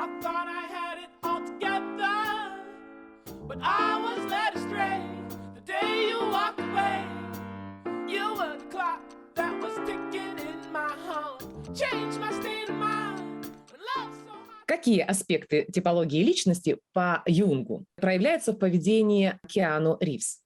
I thought I had it all together, but I was led astray. The day you walked away, you were the clock that was ticking in my heart. Changed my state of mind. Love so hard. Какие аспекты типологии личности по Юнгу проявляются в поведении Киану Ривз?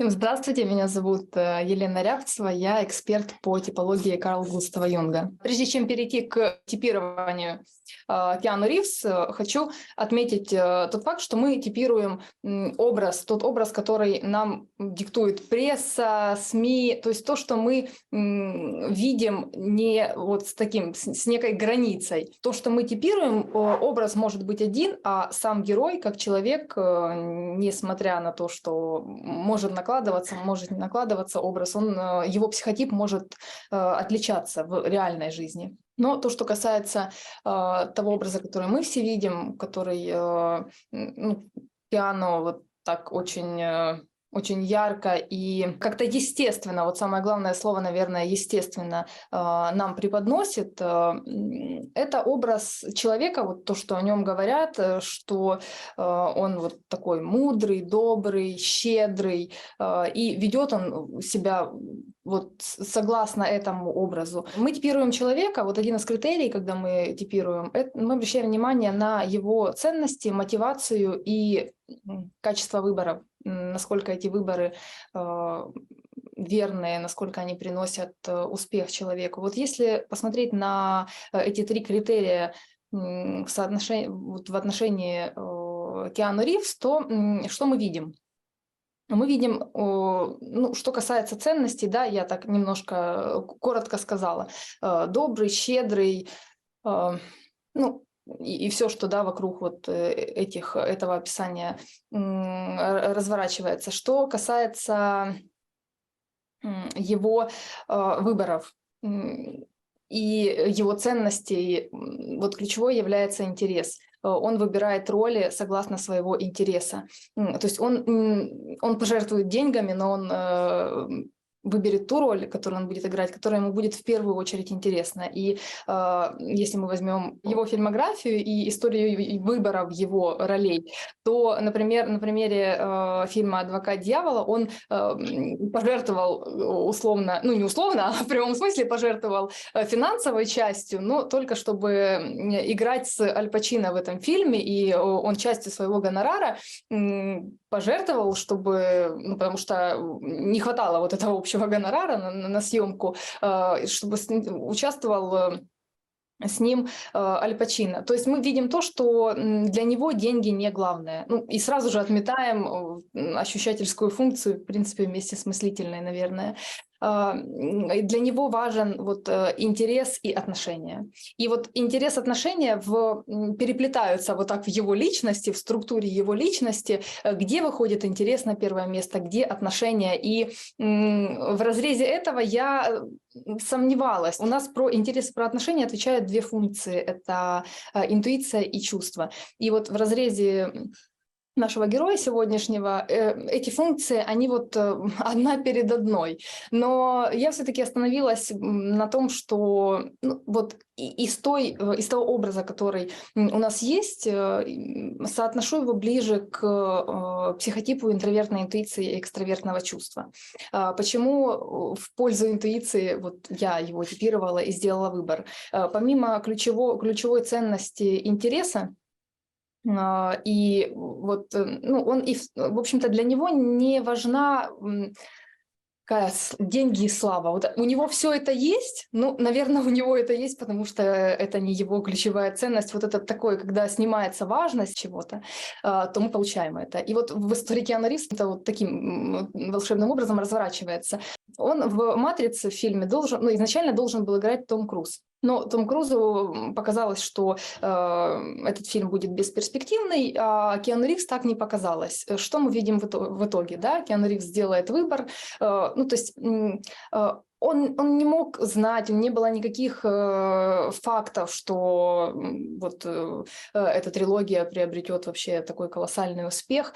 Здравствуйте, меня зовут Елена Рябцева, я эксперт по типологии Карла Густава Юнга. Прежде чем перейти к типированию Киану Ривз, хочу отметить тот факт, что мы типируем тот образ, который нам диктует пресса, СМИ, то есть то, что мы видим не вот с некой границей. То, что мы типируем, образ может быть один, а сам герой, как человек, несмотря на то, что может не накладываться образ, его психотип может отличаться в реальной жизни. Но то, что касается того образа, который мы все видим, который Киану вот так очень ярко и как-то естественно, вот самое главное слово, наверное, естественно, нам преподносит, это образ человека, вот то, что о нем говорят, что он вот такой мудрый, добрый, щедрый, и ведет он себя вот согласно этому образу. Мы типируем человека, вот один из критерий, когда мы типируем, мы обращаем внимание на его ценности, мотивацию и качество выборов, насколько эти выборы верные, насколько они приносят успех человеку. Вот если посмотреть на эти три критерия в отношении Киану Ривз, то что мы видим? Мы видим, что касается ценностей, да, я так немножко коротко сказала, добрый, щедрый, и все, что да, вокруг вот этого описания разворачивается. Что касается его выборов и его ценностей, вот ключевой является интерес. Он выбирает роли согласно своего интереса. То есть он пожертвует деньгами, но он выберет ту роль, которую он будет играть, которая ему будет в первую очередь интересна. И если мы возьмем его фильмографию и историю выборов его ролей, то, например, на примере фильма «Адвокат дьявола» он пожертвовал условно, не условно, а в прямом смысле пожертвовал финансовой частью, но только чтобы играть с Аль Пачино в этом фильме, и он частью своего гонорара пожертвовал, потому что не хватало вот этого общего гонорара на съемку, чтобы участвовал с ним Аль Пачино. То есть мы видим то, что для него деньги не главное. И сразу же отметаем ощущательскую функцию, в принципе, вместе с мыслительной, наверное. Для него важен вот интерес и отношения. И вот интерес, отношения переплетаются вот так в его личности, в структуре его личности, где выходит интерес на первое место, где отношения. И в разрезе этого я сомневалась. У нас про интерес и про отношения отвечают две функции. Это интуиция и чувство. И вот в разрезе нашего героя сегодняшнего, эти функции, они вот одна перед одной. Но я все-таки остановилась на том, что вот из того образа, который у нас есть, соотношу его ближе к психотипу интровертной интуиции и экстравертного чувства. Почему в пользу интуиции вот я его типировала и сделала выбор? Помимо ключевой ценности интереса, и вот, он в общем-то, для него не важна деньги и слава. Вот у него все это есть, наверное, у него это есть, потому что это не его ключевая ценность. Вот это такое, когда снимается важность чего-то, то мы получаем это. И вот в истории Киану Ривз это вот таким волшебным образом разворачивается. Он в «Матрице» в фильме изначально должен был играть Том Круз. Но Тому Крузу показалось, что этот фильм будет бесперспективный, а Киану Ривз так не показалось. Что мы видим в итоге? Да? Киану Ривз делает выбор. То есть он не мог знать, не было никаких фактов, что вот эта трилогия приобретет вообще такой колоссальный успех.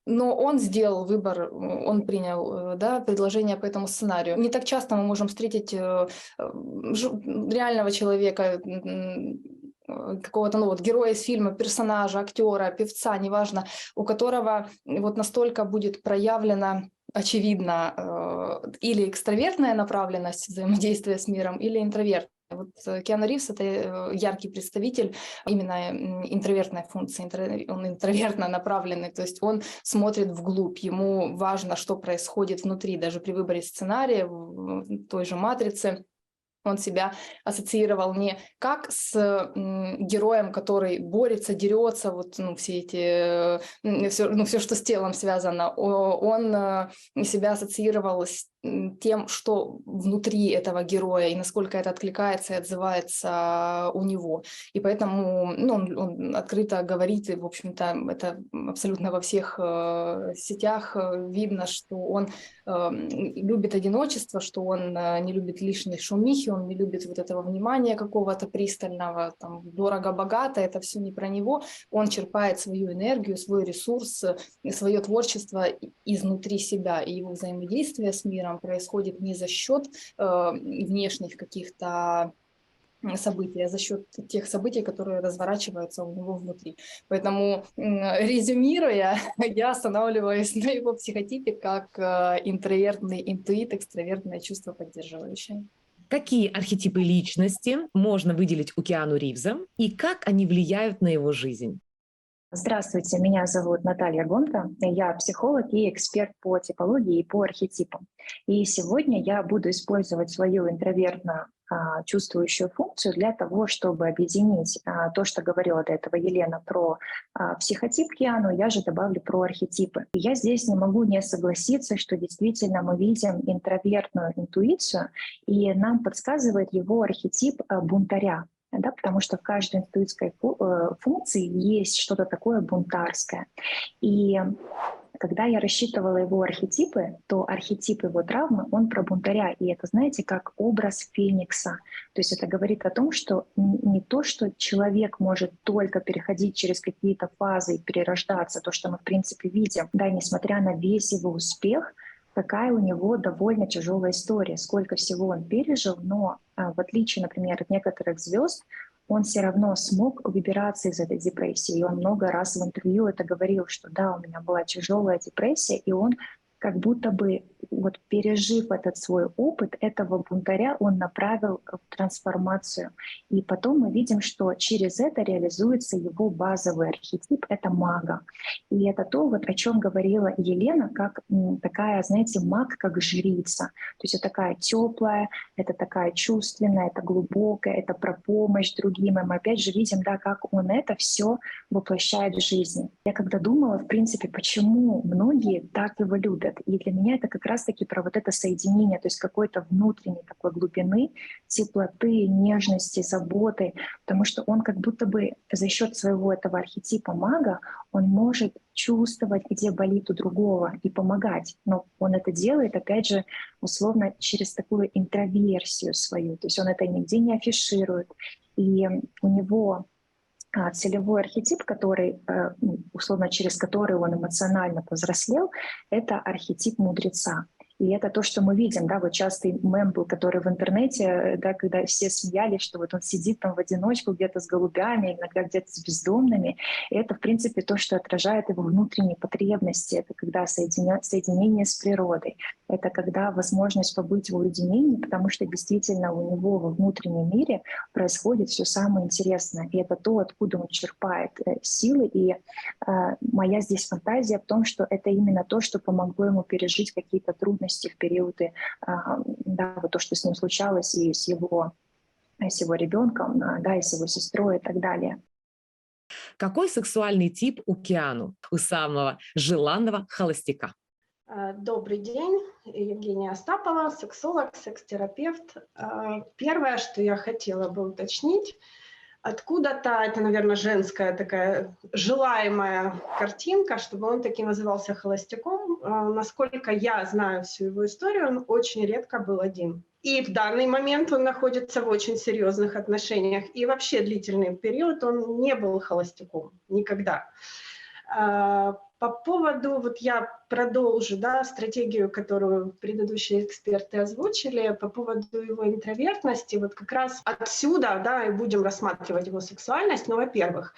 Но он сделал выбор, он принял предложение по этому сценарию. Не так часто мы можем встретить реального человека, какого-то, ну вот, героя из фильма, персонажа, актера, певца, неважно, у которого вот настолько будет проявлена, очевидно, или экстравертная направленность взаимодействия с миром, или интроверт. Вот Киану Ривз — это яркий представитель именно интровертной функции, он интровертно направленный, то есть он смотрит вглубь, ему важно, что происходит внутри, даже при выборе сценария в той же «Матрице». Он себя ассоциировал не как с героем, который борется, дерется, вот, ну, все эти, все, что с телом связано. Он себя ассоциировал с тем, что внутри этого героя, и насколько это откликается и отзывается у него. И поэтому, ну, он открыто говорит, и, в общем-то, это абсолютно во всех сетях видно, что он любит одиночество, что он не любит лишней шумихи, он не любит вот этого внимания какого-то пристального, там, дорого-богато, это все не про него. Он черпает свою энергию, свой ресурс, свое творчество изнутри себя, и его взаимодействие с миром происходит не за счет внешних каких-то событий, а за счет тех событий, которые разворачиваются у него внутри. Поэтому, резюмируя, я останавливаюсь на его психотипе как интровертный интуит, экстравертное чувство поддерживающее. Какие архетипы личности можно выделить у Киану Ривза и как они влияют на его жизнь? Здравствуйте, меня зовут Наталья Гонта, я психолог и эксперт по типологии и по архетипам. И сегодня я буду использовать свою интровертно чувствующую функцию для того, чтобы объединить то, что говорила до этого Елена про психотип Киану, я же добавлю про архетипы. И я здесь не могу не согласиться, что действительно мы видим интровертную интуицию, и нам подсказывает его архетип бунтаря. Да, потому что в каждой интуитской функции есть что-то такое бунтарское. И когда я рассчитывала его архетипы, то архетип его травмы, он про бунтаря. И это, знаете, как образ феникса. То есть это говорит о том, что не то, что человек может только переходить через какие-то фазы и перерождаться, то, что мы, в принципе, видим, да, несмотря на весь его успех, какая у него довольно тяжелая история, сколько всего он пережил, но в отличие, например, от некоторых звезд, он все равно смог выбираться из этой депрессии. И он много раз в интервью это говорил, что да, у меня была тяжелая депрессия, и он как будто бы, вот пережив этот свой опыт, этого бунтаря он направил в трансформацию. И потом мы видим, что через это реализуется его базовый архетип — это мага. И это то, вот, о чем говорила Елена, как такая, знаете, маг, как жрица. То есть это такая теплая, это такая чувственная, это глубокая, это про помощь другим. И мы опять же видим, да, как он это все воплощает в жизни. Я когда думала, в принципе, почему многие так его любят, и для меня это как раз-таки про вот это соединение, то есть какой-то внутренней такой глубины, теплоты, нежности, заботы, потому что он как будто бы за счет своего этого архетипа мага, он может чувствовать, где болит у другого, и помогать. Но он это делает, опять же, условно, через такую интроверсию свою, то есть он это нигде не афиширует. И у него целевой архетип, который, условно, через который он эмоционально повзрослел, это архетип мудреца. И это то, что мы видим, да, вот частый мем был, который в интернете, да, когда все смеялись, что вот он сидит там в одиночку где-то с голубями, иногда где-то с бездомными. И это, в принципе, то, что отражает его внутренние потребности. Это когда соединение с природой. Это когда возможность побыть в уединении, потому что действительно у него во внутреннем мире происходит все самое интересное. И это то, откуда он черпает силы. И моя здесь фантазия в том, что это именно то, что помогло ему пережить какие-то трудности в периоды, да, вот то, что с ним случалось, и с его ребенком, да, и с его сестрой и так далее. Какой сексуальный тип у Киану, у самого желанного холостяка? Добрый день, Евгения Остапова, сексолог, секс-терапевт. Первое, что я хотела бы уточнить, откуда-то, это, наверное, женская такая желаемая картинка, чтобы он таки назывался холостяком. Насколько я знаю всю его историю, он очень редко был один. И в данный момент он находится в очень серьезных отношениях. И вообще длительный период он не был холостяком никогда. По поводу, вот я продолжу, да, стратегию, которую предыдущие эксперты озвучили, по поводу его интровертности, вот как раз отсюда, да, и будем рассматривать его сексуальность. Ну, во-первых,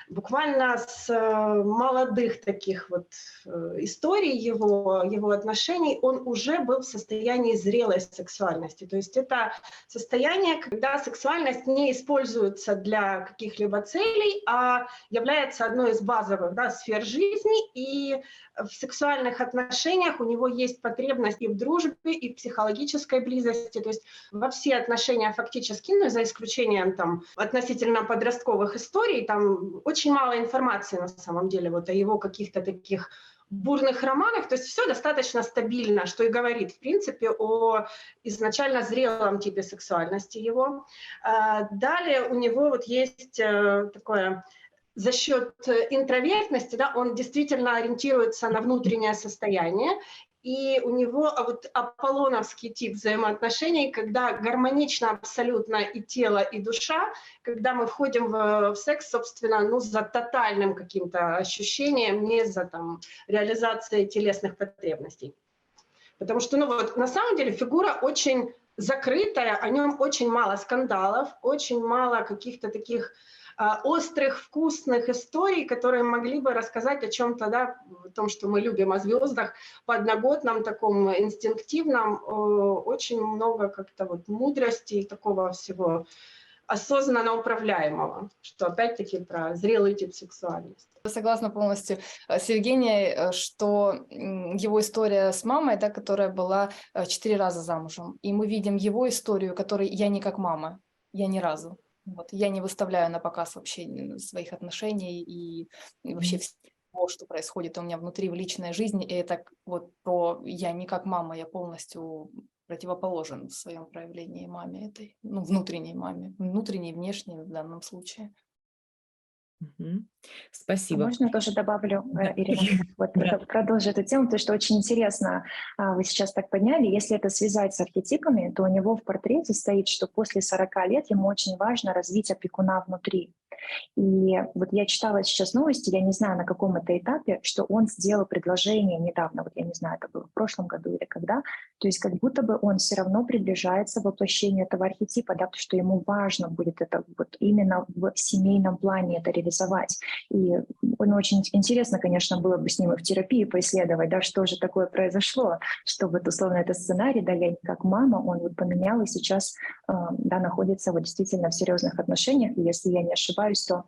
буквально с молодых таких вот историй его отношений он уже был в состоянии зрелой сексуальности. То есть это состояние, когда сексуальность не используется для каких-либо целей, а является одной из базовых, да, сфер жизни, и в сексуальных отношениях у него есть потребность и в дружбе, и в психологической близости, то есть во все отношения фактически, ну, за исключением там относительно подростковых историй, там очень мало информации на самом деле вот о его каких-то таких бурных романах, то есть все достаточно стабильно, что и говорит, в принципе, о изначально зрелом типе сексуальности его. Далее у него вот есть такое... За счет интровертности, да, он действительно ориентируется на внутреннее состояние, и у него вот аполлоновский тип взаимоотношений, когда гармонично абсолютно и тело, и душа, когда мы входим в секс, собственно, ну, за тотальным каким-то ощущением, не за там, реализацией телесных потребностей. Потому что, ну вот, на самом деле фигура очень закрытая, о нем очень мало скандалов, очень мало каких-то таких острых, вкусных историй, которые могли бы рассказать о чем-то, да, о том, что мы любим, о звездах, подноготном, таком инстинктивном, очень много как-то вот мудрости и такого всего осознанно управляемого, что опять-таки про зрелый тип сексуальности. Согласна полностью с Евгенией, что его история с мамой, да, которая была 4 раза замужем, и мы видим его историю, которой я не как мама, я ни разу. Вот, я не выставляю на показ вообще своих отношений и вообще всего, что происходит у меня внутри в личной жизни. И это вот про я не как мама, я полностью противоположен в своем проявлении маме этой, ну, внутренней маме, внутренней, внешней в данном случае. Спасибо. Можно я тоже добавлю, Ирина, вот продолжу эту тему, потому что очень интересно, вы сейчас так подняли, если это связать с архетипами, то у него в портрете стоит, что после 40 лет ему очень важно развить опекуна внутри. И вот я читала сейчас новости, я не знаю, на каком это этапе, что он сделал предложение недавно, вот я не знаю, это было в прошлом году или когда, то есть как будто бы он все равно приближается к воплощению этого архетипа, да, потому что ему важно будет это вот именно в семейном плане это реализовать. И очень интересно, конечно, было бы с ним и в терапии поисследовать, да, что же такое произошло, что вот условно это сценарий, да, я как мама, он вот поменял и сейчас да, находится вот действительно в серьезных отношениях, и если я не ошибаюсь, то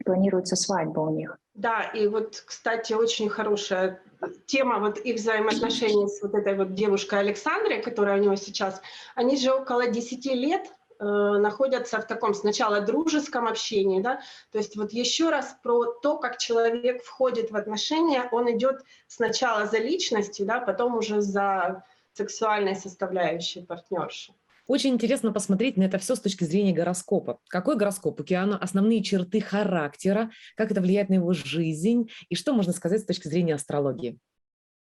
планируется свадьба у них. Да, и вот, кстати, очень хорошая тема вот их взаимоотношений с вот этой вот девушкой Александрой, которая у него сейчас, они же около 10 лет находятся в таком сначала дружеском общении, да, то есть вот еще раз про то, как человек входит в отношения, он идет сначала за личностью, да, потом уже за сексуальной составляющей партнерши. Очень интересно посмотреть на это все с точки зрения гороскопа. Какой гороскоп у Киану, основные черты характера, как это влияет на его жизнь и что можно сказать с точки зрения астрологии?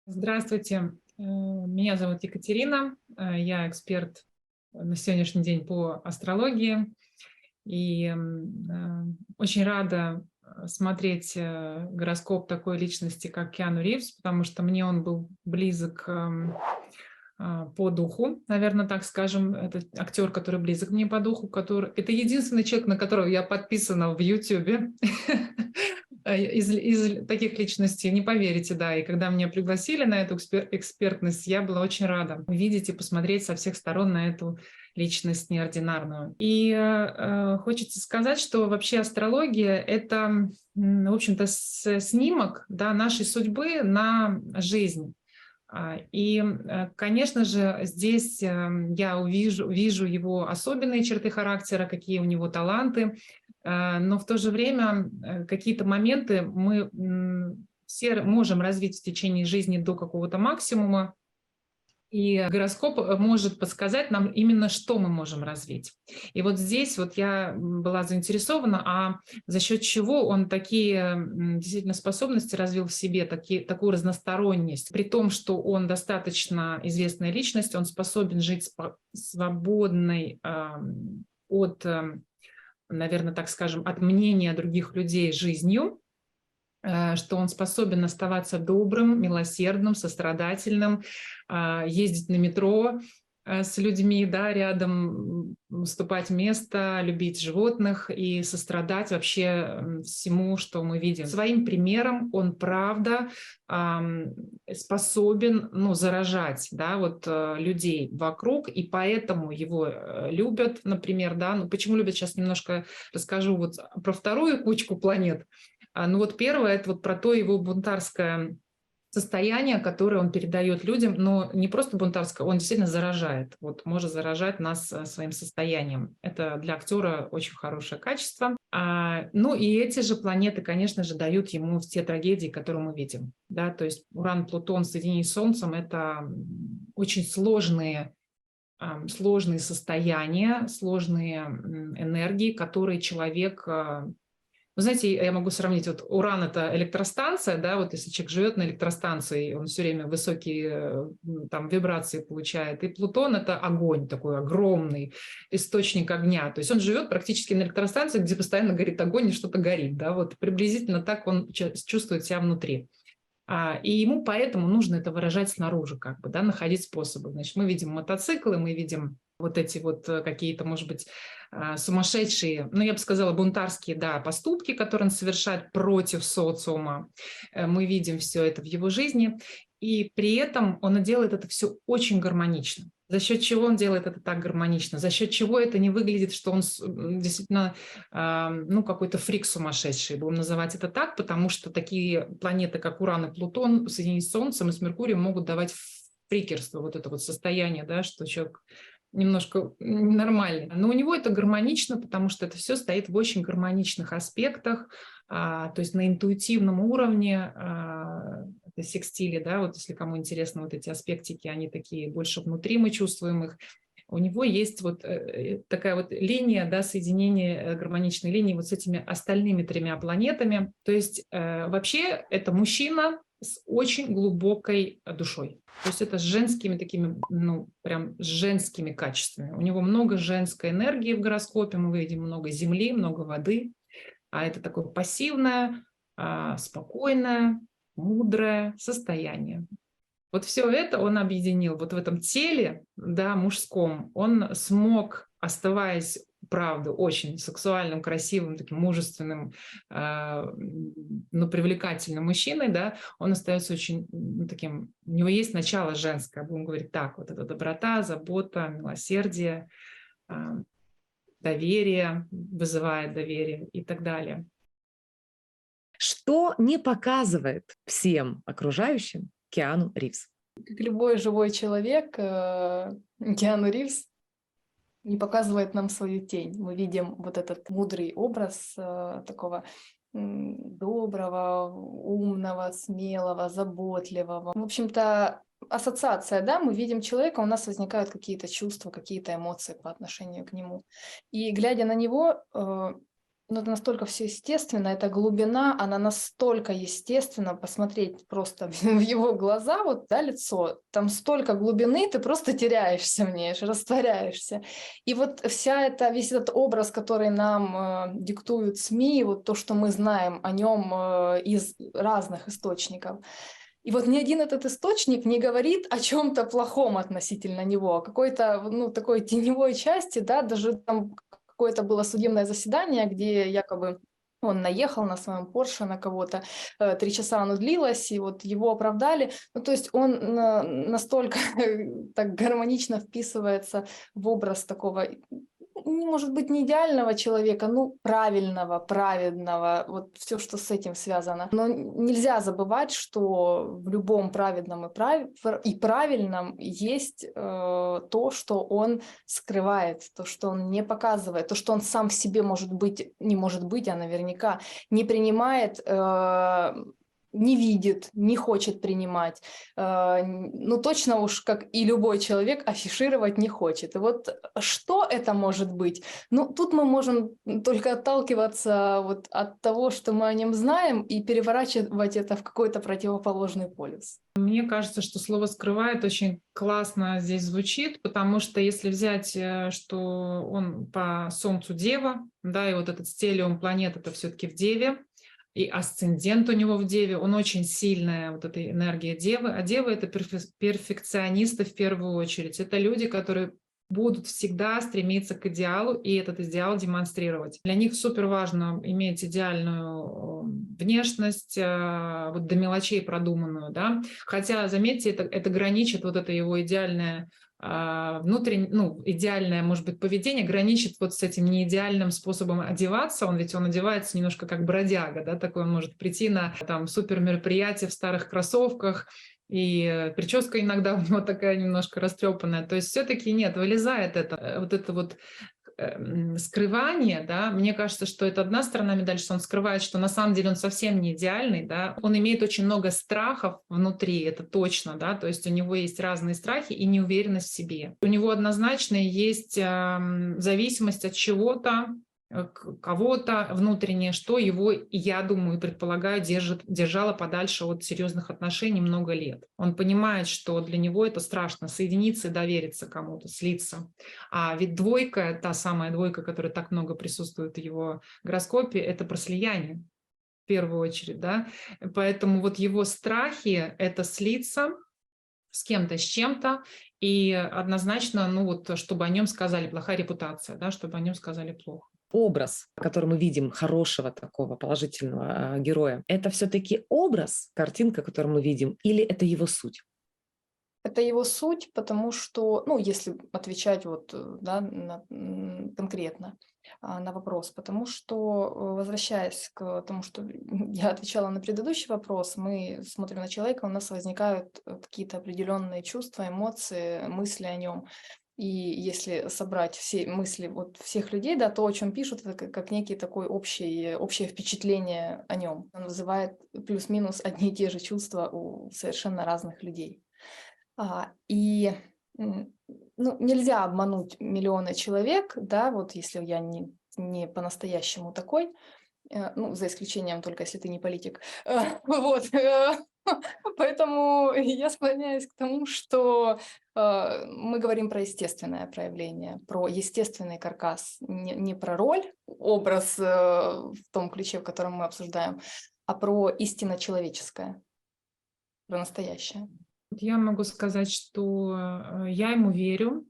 Здравствуйте, меня зовут Екатерина, я эксперт на сегодняшний день по астрологии и очень рада смотреть гороскоп такой личности, как Киану Ривз, потому что мне он был близок по духу, наверное, так скажем. Это актер, который близок мне по духу, это единственный человек, на которого я подписана в YouTube из таких личностей, не поверите, да. И когда меня пригласили на эту экспертность, я была очень рада видеть и посмотреть со всех сторон на эту личность неординарную. И хочется сказать, что вообще астрология — это, в общем-то, снимок, да, нашей судьбы на жизнь. И, конечно же, здесь я вижу его особенные черты характера, какие у него таланты, но в то же время какие-то моменты мы все можем развить в течение жизни до какого-то максимума, и гороскоп может подсказать нам именно, что мы можем развить. И вот здесь вот я была заинтересована, а за счет чего он такие действительно способности развил в себе, такую разносторонность. При том, что он достаточно известная личность, он способен жить свободной от, наверное, так скажем, от мнения других людей жизнью. что он способен оставаться добрым, милосердным, сострадательным, ездить на метро с людьми, да, рядом, уступать место, любить животных и сострадать вообще всему, что мы видим. Своим примером он, правда, способен, ну, заражать, да, вот, людей вокруг, и поэтому его любят, например, да. Ну, почему любят, сейчас немножко расскажу вот про вторую кучку планет. Ну вот первое, это вот про то его бунтарское состояние, которое он передает людям, но не просто бунтарское, он действительно заражает, вот может заражать нас своим состоянием. Это для актера очень хорошее качество. Ну и эти же планеты, конечно же, дают ему все трагедии, которые мы видим. Да? То есть Уран, Плутон в соединении с Солнцем — это очень сложные состояния, сложные энергии, которые человек... Вы знаете, я могу сравнить, вот Уран — это электростанция, да, вот если человек живет на электростанции, он все время высокие там вибрации получает, и Плутон — это огонь, такой огромный источник огня, то есть он живет практически на электростанции, где постоянно горит огонь и что-то горит, да, вот приблизительно так он чувствует себя внутри. И ему поэтому нужно это выражать снаружи, как бы, да, находить способы. Значит, мы видим мотоциклы, мы видим вот эти вот какие-то, может быть, сумасшедшие, ну, я бы сказала, бунтарские, да, поступки, которые он совершает против социума. Мы видим все это в его жизни, и при этом он делает это все очень гармонично. За счет чего он делает это так гармонично? За счет чего это не выглядит, что он действительно, ну, какой-то фрик сумасшедший, будем называть это так, потому что такие планеты, как Уран и Плутон, соединенные с Солнцем и с Меркурием, могут давать фрикерство, вот это вот состояние, да, что человек немножко ненормальный. Но у него это гармонично, потому что это все стоит в очень гармоничных аспектах, то есть на интуитивном уровне, это секстили, да, вот если кому интересно, вот эти аспектики, они такие больше внутри, мы чувствуем их. У него есть вот такая вот линия, да, соединение гармоничной линии вот с этими остальными тремя планетами. То есть вообще это мужчина с очень глубокой душой. То есть это с женскими такими, ну, прям с женскими качествами. У него много женской энергии в гороскопе, мы видим много земли, много воды, а это такое пассивное, спокойное, мудрое состояние. Вот все это он объединил. Вот в этом теле, да, мужском, он смог, оставаясь, правда, очень сексуальным, красивым, таким мужественным, но привлекательным мужчиной, да, он остается очень таким, у него есть начало женское, будем говорить так, вот это доброта, забота, милосердие, доверие, вызывает доверие и так далее. Что не показывает всем окружающим Киану Ривз? Как любой живой человек, Киану Ривз не показывает нам свою тень. Мы видим вот этот мудрый образ такого доброго, умного, смелого, заботливого. В общем-то, ассоциация, да, мы видим человека, у нас возникают какие-то чувства, какие-то эмоции по отношению к нему. И глядя на него, ну, это настолько все естественно, эта глубина, она настолько естественна, посмотреть просто в его глаза, вот, да, лицо, там столько глубины, ты просто теряешься в ней, растворяешься. И вот весь этот образ, который нам диктуют СМИ, вот то, что мы знаем о нем из разных источников, и вот ни один этот источник не говорит о чем-то плохом относительно него, о какой-то, ну, такой теневой части, да, даже там какое-то было судебное заседание, где якобы он наехал на своем Порше на кого-то, 3 часа оно длилось, и вот его оправдали. Ну, то есть он настолько так гармонично вписывается в образ такого, может быть, не идеального человека, ну, правильного, праведного, вот все, что с этим связано. Но нельзя забывать, что в любом праведном и правильном есть то, что он скрывает, то, что он не показывает, то, что он сам в себе не может быть, а наверняка не принимает, не видит, не хочет принимать. Ну, точно уж, как и любой человек, афишировать не хочет. И вот что это может быть? Ну, тут мы можем только отталкиваться вот от того, что мы о нем знаем, и переворачивать это в какой-то противоположный полюс. Мне кажется, что слово «скрывает» очень классно здесь звучит, потому что если взять, что он по Солнцу Дева, да, и вот этот стелиум планет — это все-таки в Деве, и асцендент у него в Деве, он очень сильная, вот эта энергия Девы, а Девы — это перфекционисты в первую очередь, это люди, которые будут всегда стремиться к идеалу и этот идеал демонстрировать. Для них супер важно иметь идеальную внешность, вот до мелочей продуманную, да. Хотя, заметьте, это граничит, вот это его идеальное внутреннее, ну, идеальное, может быть, поведение граничит вот с этим неидеальным способом одеваться. Он одевается немножко как бродяга, да, такой он может прийти на там супер мероприятие в старых кроссовках, и прическа иногда у него такая немножко растрепанная. То есть все-таки нет, вылезает это вот скрывание, да, мне кажется, что это одна сторона медали, что он скрывает, что на самом деле он совсем не идеальный, да, он имеет очень много страхов внутри, это точно, да, то есть у него есть разные страхи и неуверенность в себе. У него однозначно есть зависимость от чего-то, кого-то внутреннее, что его, я думаю, предполагаю, держало подальше от серьезных отношений много лет. Он понимает, что для него это страшно — соединиться и довериться кому-то, слиться. А ведь двойка, та самая двойка, которая так много присутствует в его гороскопе, это про слияние в первую очередь, да. Поэтому вот его страхи — это слиться с кем-то, с чем-то, и однозначно, ну вот, чтобы о нем сказали, плохая репутация, да, чтобы о нем сказали плохо. Образ, который мы видим, хорошего такого положительного героя, это все-таки образ, картинка, которую мы видим, или это его суть? Это его суть, потому что, ну, если отвечать вот, да, конкретно на вопрос, потому что, возвращаясь к тому, что я отвечала на предыдущий вопрос, мы смотрим на человека, у нас возникают какие-то определенные чувства, эмоции, мысли о нем. И если собрать все мысли вот всех людей, да, то, о чем пишут, это как некий такой общее впечатление о нем. Он вызывает плюс-минус одни и те же чувства у совершенно разных людей. Ну, нельзя обмануть миллионы человек, да, вот если я не по-настоящему такой, ну, за исключением только если ты не политик. Вот. Поэтому я склоняюсь к тому, что мы говорим про естественное проявление, про естественный каркас, не про роль, образ в том ключе, в котором мы обсуждаем, а про истинно человеческое, про настоящее. Я могу сказать, что я ему верю.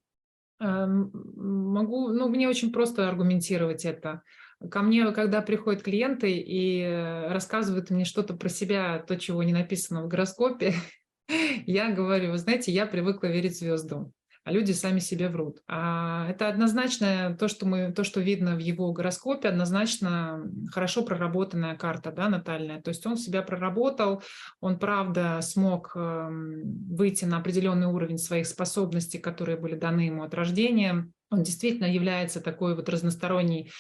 Мне очень просто аргументировать это. Ко мне, когда приходят клиенты и рассказывают мне что-то про себя, то, чего не написано в гороскопе, я говорю: вы знаете, я привыкла верить звездам, а люди сами себе врут. Это однозначно то, что видно в его гороскопе, однозначно хорошо проработанная карта, да, натальная. То есть он себя проработал, он, правда, смог выйти на определенный уровень своих способностей, которые были даны ему от рождения. Он действительно является такой вот разносторонней,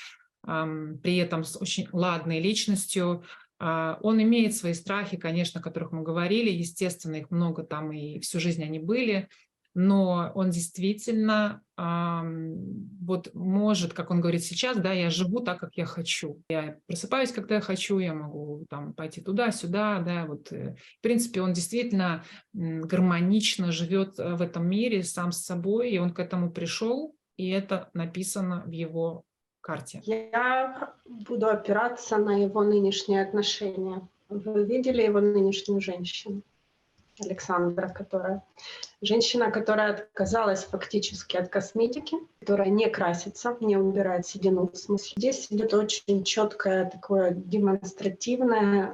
при этом с очень ладной личностью. Он имеет свои страхи, конечно, о которых мы говорили, естественно, их много там и всю жизнь они были, но он действительно вот может, как он говорит сейчас, да, я живу так, как я хочу. Я просыпаюсь, когда я хочу, я могу там пойти туда-сюда, да, вот. В принципе, он действительно гармонично живет в этом мире сам с собой, и он к этому пришел, и это написано в его карте. Я буду опираться на его нынешние отношения. Вы видели его нынешнюю женщину, Александра, женщина, которая отказалась фактически от косметики, которая не красится, не убирает седину. В смысле, здесь идет очень четкая такое демонстративная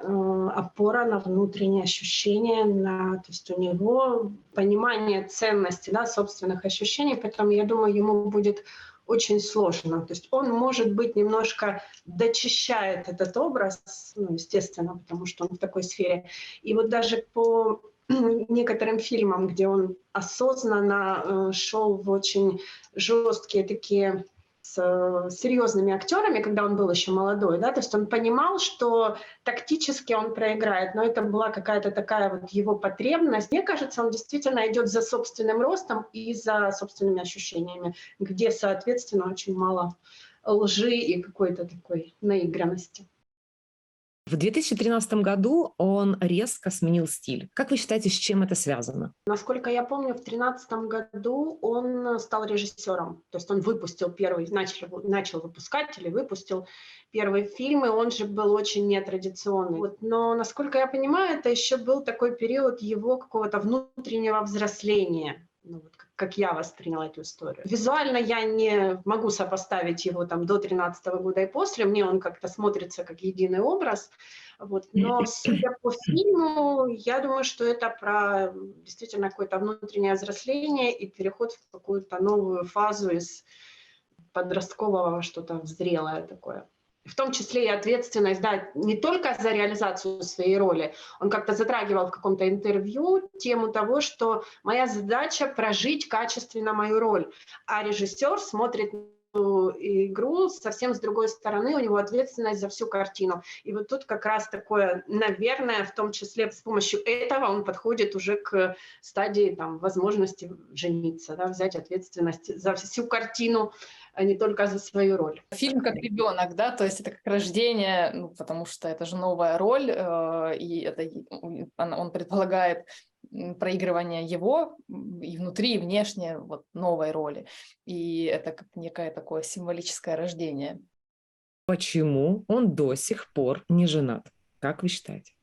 опора на внутренние ощущения, то есть у него понимание ценности, да, собственных ощущений, поэтому я думаю, ему будет очень сложно. То есть он, может быть, немножко дочищает этот образ, ну, естественно, потому что он в такой сфере. И вот даже по некоторым фильмам, где он осознанно шел в очень жесткие такие с серьезными актерами, когда он был еще молодой, да, то есть он понимал, что тактически он проиграет, но это была какая-то такая вот его потребность. Мне кажется, он действительно идет за собственным ростом и за собственными ощущениями, где, соответственно, очень мало лжи и какой-то такой наигранности. В 2013 году он резко сменил стиль. Как вы считаете, с чем это связано? Насколько я помню, в 2013 году он стал режиссером. То есть он выпустил первый, начал выпускать или выпустил первые фильмы. Он же был очень нетрадиционный. Вот. Но, насколько я понимаю, это еще был такой период его какого-то внутреннего взросления. Ну, вот как я восприняла эту историю. Визуально я не могу сопоставить его там до 2013 года и после. Мне он как-то смотрится как единый образ. Вот. Но судя по фильму, я думаю, что это про действительно какое-то внутреннее взросление и переход в какую-то новую фазу из подросткового во что-то зрелое такое. В том числе и ответственность, да, не только за реализацию своей роли. Он как-то затрагивал в каком-то интервью тему того, что моя задача прожить качественно мою роль, а режиссер смотрит игру совсем с другой стороны, у него ответственность за всю картину. И вот тут как раз такое, наверное, в том числе с помощью этого он подходит уже к стадии там, возможности жениться, да, взять ответственность за всю картину, а не только за свою роль. Фильм как ребенок, да, то есть это как рождение, ну, потому что это же новая роль, и это, он предполагает проигрывание его и внутри, и внешне вот, новой роли. И это как некое такое символическое рождение. Почему он до сих пор не женат? Как вы считаете?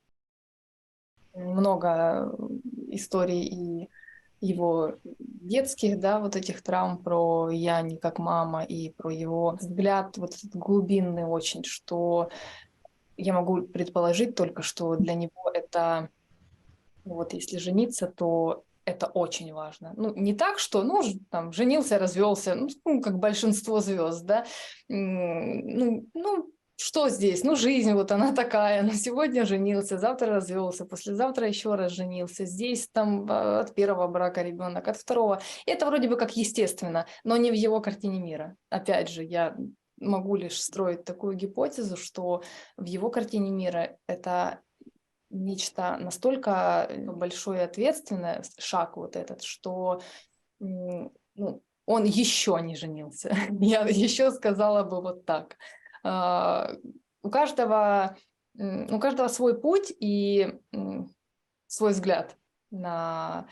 Много историй и его детских, да, вот этих травм про «я не как мама» и про его взгляд вот этот глубинный очень, что я могу предположить только, что для него это, вот если жениться, то это очень важно. Ну, не так, что, ну, там, женился, развелся, ну, как большинство звезд, да, ну, что здесь? Ну, жизнь вот она такая. Ну, сегодня женился, завтра развелся, послезавтра еще раз женился. Здесь там от первого брака ребенок, от второго. И это вроде бы как естественно, но не в его картине мира. Опять же, я могу лишь строить такую гипотезу, что в его картине мира это нечто настолько большое и ответственное, шаг вот этот, что ну, он еще не женился. Я еще сказала бы вот так. У каждого свой путь и свой взгляд на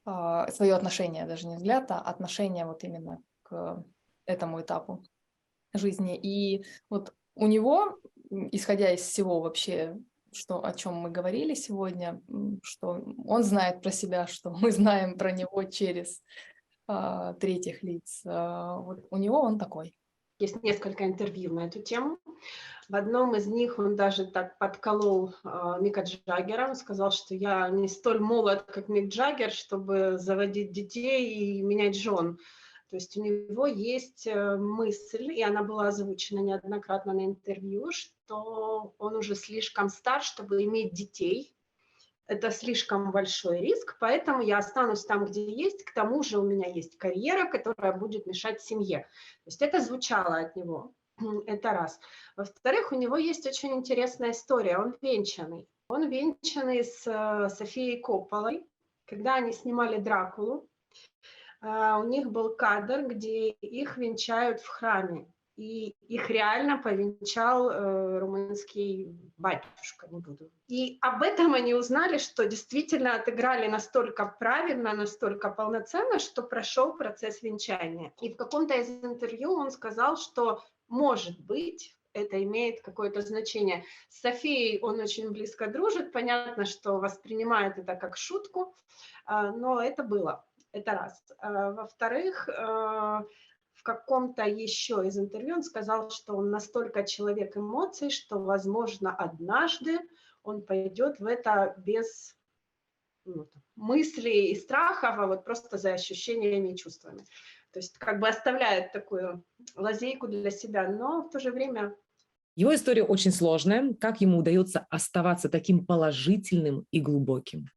свое отношение, даже не взгляд, а отношение вот именно к этому этапу жизни. И вот у него, исходя из всего вообще, о чем мы говорили сегодня, что он знает про себя, что мы знаем про него через третьих лиц, вот у него он такой. Есть несколько интервью на эту тему. В одном из них он даже так подколол Мика Джаггера. Он сказал, что я не столь молод, как Мик Джаггер, чтобы заводить детей и менять жен. То есть у него есть мысль, и она была озвучена неоднократно на интервью, что он уже слишком стар, чтобы иметь детей. Это слишком большой риск, поэтому я останусь там, где есть. К тому же у меня есть карьера, которая будет мешать семье. То есть это звучало от него. Это раз. Во-вторых, у него есть очень интересная история. Он венчанный. Он венчанный с Софией Копполой. Когда они снимали «Дракулу», у них был кадр, где их венчают в храме. И их реально повенчал румынский батюшка, не буду. И об этом они узнали, что действительно отыграли настолько правильно, настолько полноценно, что прошел процесс венчания. И в каком-то из интервью он сказал, что, может быть, это имеет какое-то значение. С Софией он очень близко дружит, понятно, что воспринимает это как шутку, но это было. Это раз. Во-вторых, в каком-то еще из интервью он сказал, что он настолько человек эмоций, что, возможно, однажды он пойдет в это без мыслей и страхов, а вот просто за ощущениями и чувствами. То есть как бы оставляет такую лазейку для себя, но в то же время... Его история очень сложная. Как ему удается оставаться таким положительным и глубоким?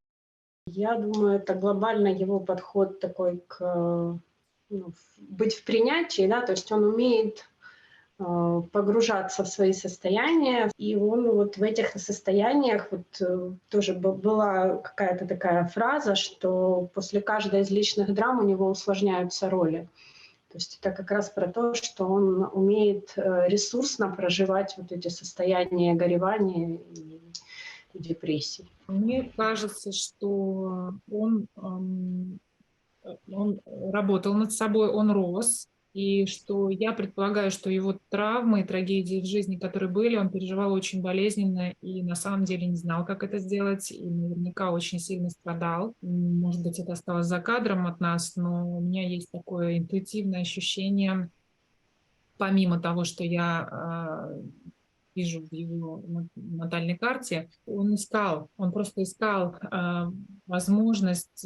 Я думаю, это глобально его подход такой к быть в принятии, да, то есть он умеет погружаться в свои состояния, и он вот в этих состояниях, вот тоже была какая-то такая фраза, что после каждой из личных драм у него усложняются роли. То есть это как раз про то, что он умеет ресурсно проживать вот эти состояния горевания и депрессии. Мне кажется, что он работал над собой, он рос, и что я предполагаю, что его травмы и трагедии в жизни, которые были, он переживал очень болезненно и на самом деле не знал, как это сделать, и наверняка очень сильно страдал. Может быть, это осталось за кадром от нас, но у меня есть такое интуитивное ощущение, помимо того, что я вижу в его натальной карте, он просто искал возможность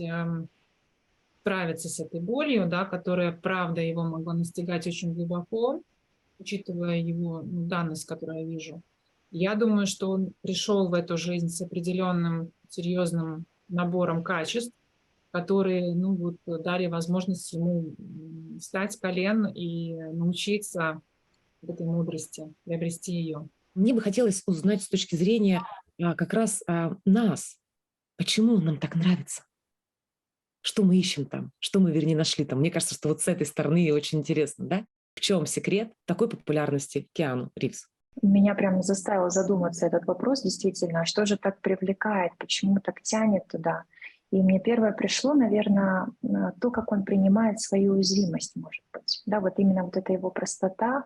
справиться с этой болью, да, которая, правда, его могла настигать очень глубоко, учитывая его данность, которую я вижу. Я думаю, что он пришел в эту жизнь с определенным серьезным набором качеств, которые дали возможность ему встать с колен и научиться этой мудрости, приобрести ее. Мне бы хотелось узнать с точки зрения как раз нас, почему нам так нравится. Что мы ищем там, что мы, вернее, нашли там. Мне кажется, что вот с этой стороны очень интересно, да? В чем секрет такой популярности Киану Ривз? Меня прям заставил задуматься этот вопрос, действительно, а что же так привлекает, почему так тянет туда? И мне первое пришло, наверное, то, как он принимает свою уязвимость, может быть. Да, вот именно вот эта его простота,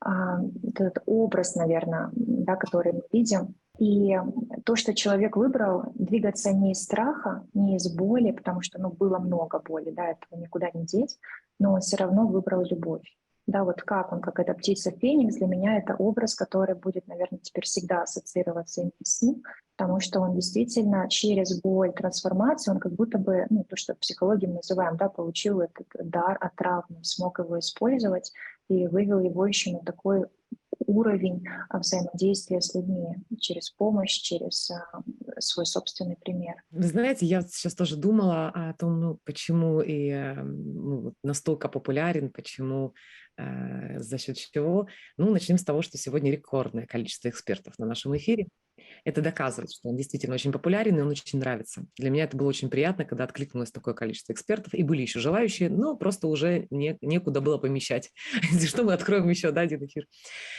вот этот образ, наверное, да, который мы видим. И то, что человек выбрал двигаться не из страха, не из боли, потому что было много боли, да, этого никуда не деть, но он все равно выбрал любовь. Да, вот как он, как эта птица Феникс, для меня это образ, который будет, наверное, теперь всегда ассоциироваться именно с ним, потому что он действительно через боль, трансформацию, он как будто бы, то, что в психологии мы называем, да, получил этот дар от травмы, смог его использовать и вывел его еще на такой уровень взаимодействия с людьми через помощь, через свой собственный пример. Вы знаете, я сейчас тоже думала о том, почему и настолько популярен, почему, за счет чего. Начнем с того, что сегодня рекордное количество экспертов на нашем эфире. Это доказывает, что он действительно очень популярен, и он очень нравится. Для меня это было очень приятно, когда откликнулось такое количество экспертов, и были еще желающие, но просто уже некуда было помещать. Что мы откроем еще, да, один эфир.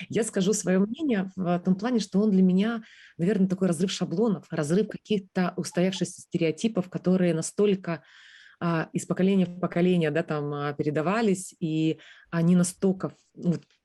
Я скажу свое мнение в том плане, что он для меня, наверное, такой разрыв шаблонов, разрыв каких-то устоявшихся стереотипов, которые настолько из поколения в поколение, да, там передавались, и они настолько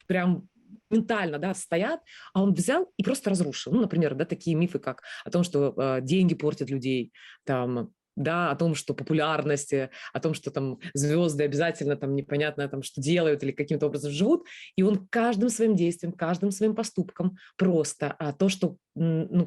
прям ментально, да, стоят, а он взял и просто разрушил. Например, да, такие мифы, как о том, что деньги портят людей, там, да, о том, что популярность, о том, что там звезды обязательно там непонятно там что делают или каким-то образом живут, и он каждым своим действием, каждым своим поступком просто то, что,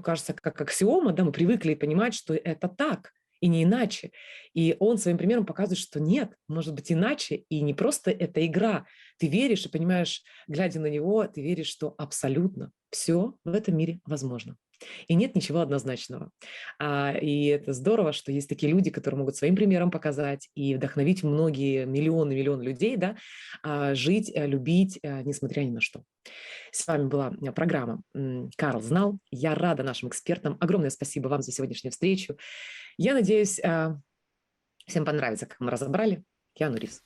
кажется, как аксиома, да, мы привыкли понимать, что это так, и не иначе. И он своим примером показывает, что нет, может быть иначе, и не просто это игра. Ты веришь и понимаешь, глядя на него, ты веришь, что абсолютно все в этом мире возможно. И нет ничего однозначного. И это здорово, что есть такие люди, которые могут своим примером показать и вдохновить многие миллионы людей, да, жить, любить, несмотря ни на что. С вами была программа «Карл знал». Я рада нашим экспертам. Огромное спасибо вам за сегодняшнюю встречу. Я надеюсь, всем понравится, как мы разобрали Киану Ривз.